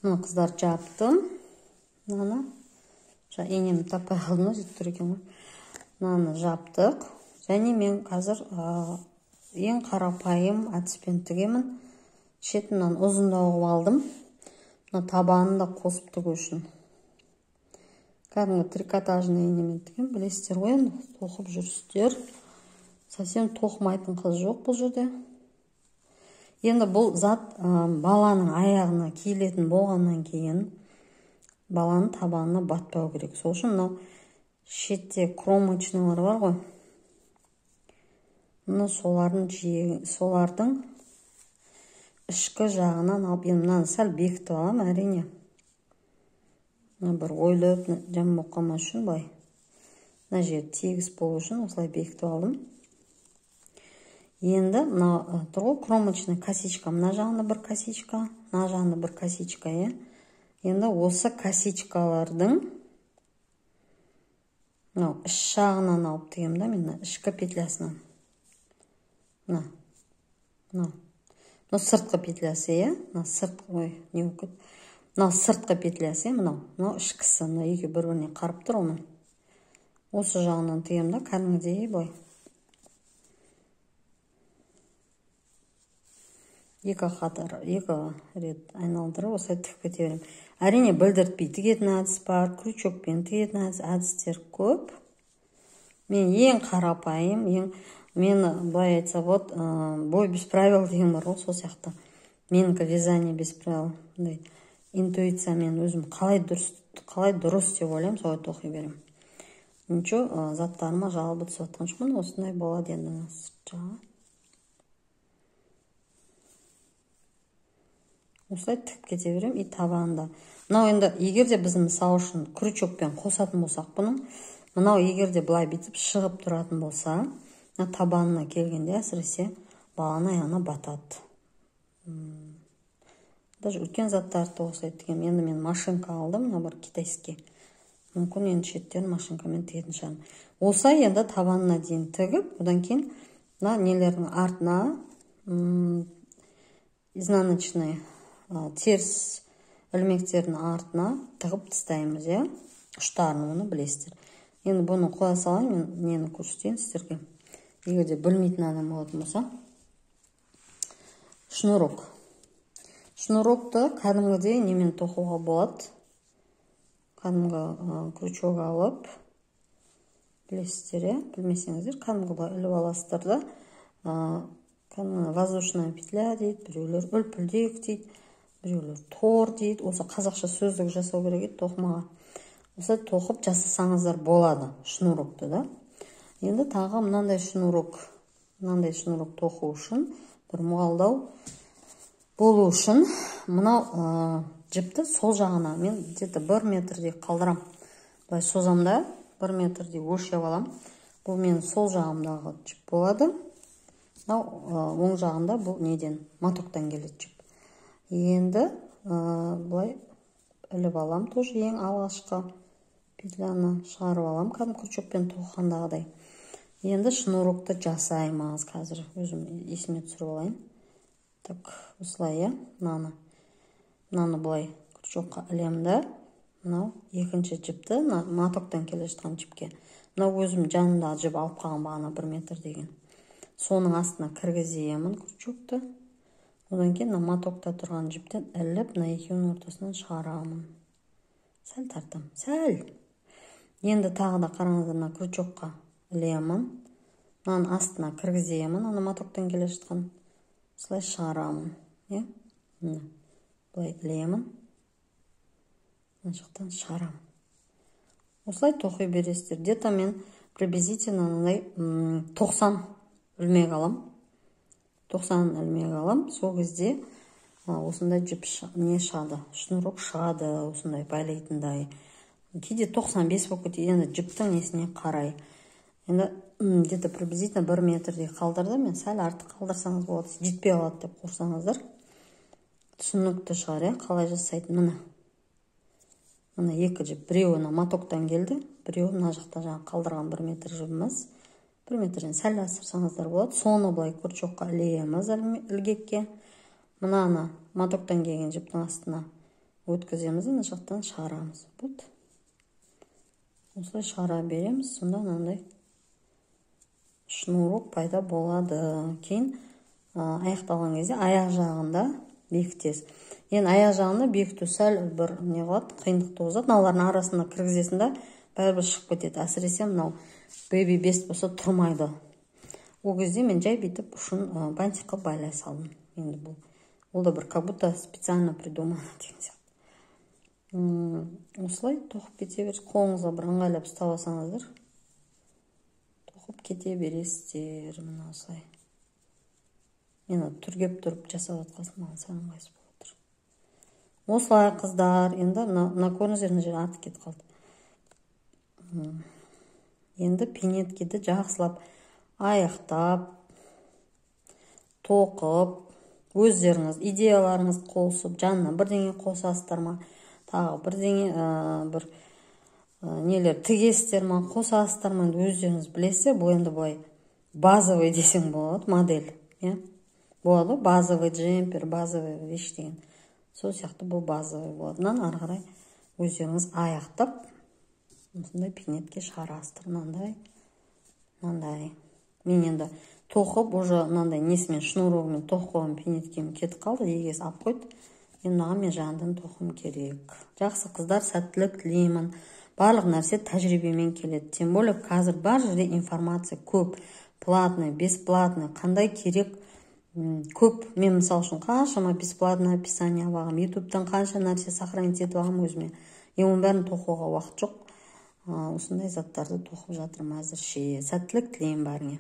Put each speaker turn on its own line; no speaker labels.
Мына қыздар жаптым. Мынаны енем таппай қалдым, жетіп тұр екен ғой. Мынаны жаптық. Және мен қазір ең қарапайым әдіспен тігемін. Шетінен ұзындау алдым. Мына табанын да қосып тігу үшін. Кәдімгі трикотажный енемен тігем, білесіздер ғой, енді тоқып жүрсіздер. Совсем тоқымайтын қыз жоқ бұл жерде. Енді бұл зат баланың аяғына киілетін болғаннан кейін баланың табанына батпау керек. Сол үшін мынау шетте кромочныйлар бар ғой. Мына солардың ішкі жағынан алып, енді мынаны сәл бекітіп алам, әрине. Бір ойлып, жаман болып қалмас үшін былай. Мына жер тегіс болу үшін осылай бекітіп алдым. Енді мына тұр ғой кромочный косичка, мына жағында бір косичка, мына жағында бір косичка, е. Енді осы косичкалардың іш жағынан алып тігем да, мен ішкі петлясынан. Мына сыртқы петлясы, е. Мына сыртқы петлясы, мынау ішкісі, мына екі бір-біріне қарып тұр оның. Осы жағынан тігем да, кәдімгідей бой. Екі рет айналдырып, осылай тігіп кете берем. Әрине білдіртпей тігетін әдіс бар, крючокпен тігетін әдістер көп. Мен ең қарапайым, мені былай айтса, вот, бой без правил деген бар ғой, сол сияқты. Менікі вязание без правил. Интуиция мен өзім қалай дұрыс деп ойлаймын, солай тоқи берем. Ничего, заттарыма жалобы түсіп жатқан жоқпын, осындай болады енді сырт жағы. Осылай тігіп кете берем, и табанында. Мынау енді егерде біз мысал үшін крючокпен қосатын болсақ бұның, мынау егерде былай бетіп шығып тұратын болса, табанына келгенде әсіресе баланың аяғына батады. Даже үлкен заттарды осылай тігем. Енді мен машинка алдым, мына бір китайский. Мүмкін енді шеттерін машинкамен тігетін шығармын. Осылай енді табанына дейін тігіп, одан кейін нелердің артына, изнаночный теріс ілмектердің артына тығып тастаймыз, е. Ұштарын, оны білесіздер. Енді бұны қоя салайын, мен нені көрсетейін сіздерге. Егерде білмейтін адам болатын болса. Шнурок. Шнурокты кәдімгідей немен тоқуға болады. Кәдімгі крючок алып, білесіздер, е. Білмесеңіздер, кәдімгі былай іліп аласыздар да. Кәдімгі воздушная петля дейді, біреулер үлпілдек дейді. Біреулер тор дейді. Осы қазақша сөздік жасау керек еді тоқымаға. Осы тоқып жасасаңыздар болады шнурокты да. Енді тағы мынандай шнурок тоқу үшін, бір мұғалдау болу үшін, мынау жіпті сол жағына мен где-то 1 метрдей қалдырам. Былай созамда 1 метрдей өлшеп алам. Бұл мен сол жағымдағы жіп болады. Оң жағында бұл неден, матоктан келеді жіп. Енді бұлай іліп алам, тоже ең алғашқы петляны шығарып алам, кәдім крючокпен тоққандағыдай. Енді шнурокты жасаймыз қазір, өзім есіме түсіріп алайын. Так, осылай, мынаны бұлай крючокқа ілемді. Мынау екінші жіпті, матоктан келе жатқан жіпке. Мынау өзім жанында жіп алып қалған бағана 1 метр деген. Соның астына кіргіземін крючокты. Одан кейін матокта тұрған жіптен іліп, екеуінің ортасынан шығарамын. Сәл тартам, сәл. Енді тағы да қараңыздар, крючокқа ілемін. Мынаның астына кіргіземін, матоктан келе жатқан. Осылай шығарамын. Бұлай ілемін. Мына жақтан шығарамын. Осылай тоқи бересіздер. Где-то мен приблизительно 90 ілмек алам. 90 ілмек алам. Сол кезде осындай жіп не шығады, шнурок шығады, осындай байлайтындай. Кейде 95 болып кетеді, енді жіптің несіне қарай. Енді где-то приблизительно 1 метрдей қалдырды, мен сәл артық қалдырсаңыз болады, жетпей алады деп қорсаңыздар. Түсінікті шығар, қалай жасайтын, мына екі жіп, біреуі матоктан келді, біреуі мына жақта жаңа қалдырған 1 метр жібіміз. 1 метрден сәл асырсаңыздар болады. Соны былай крючокқа ілеміз ілгекке. Мынаны матоктан келген жіптің астына өткіземіз, мына жақтан шығарамыз. Вот. Осылай шығара береміз, сонда мынандай шнурок пайда болады. Кейін аяқталған кезде аяқ жағында бекітесіз. Енді аяқ жағында бекіту сәл бір не қылады, қиындық туғызады. Мыналардың арасында кіргізесің да бәрібір шығып кетеді. Әсіресе мынау бэби бест болса тұрмайды. Ол кезде мен жай бүйтіп ұшын бантик қылып байлай салдым. Енді ол да бір как будто специально придумано деген сияқты. Осылай тоқып кете бересіз. Қолыңызға бір ыңғайлап ұстап алсаңыздар, тоқып кете бересіздер. Мына осылай. Мен түргеп тұрып жасап жатқасын, маған сәл ыңғайсыз болып отыр. Осылай қыздар, енді мына көріңіздер, мына жері артық кетіп қалды. Енді пинеткиді жақсылап аяқтап, тоқып, өздеріңіз идеяларыңыз қосып, жанына бірдеңе қосасыздар ма, тағы бірдеңе бір нелер тігесіздер ма, қосасыздар ма, өздеріңіз білесіздер. Бұл енді былай базовый десең болады, модель. Болады, базовый джемпер, базовый вещь деген. Сол сияқты бұл базовый болады. Мынаны ары қарай өздеріңіз аяқтап, осындай пинетке шығарасыздар. Мынандай. Мен енді тоқып, уже мынандай несімен шнурогымен тоқып қойған пинеткем кетіп қалды, егесі алып қойды. Маған мен жаңадан тоқым керек. Жақсы қыздар, сәттілік тілеймін. Барлық нәрсе тәжірибемен келеді. Тем более қазір бар жерде информация көп. Платный, бесплатный, қандай керек көп. Мен мысал үшін қаншама бесплатный описание бағым. Ютубтан қанша нәрсе сохранить етіп алғам өзіме. Оның бәрін тоқуға уақыт жоқ. Осындай заттарды тоқып жатырмын әзірше. Сәттілік тілеймін бәріңе.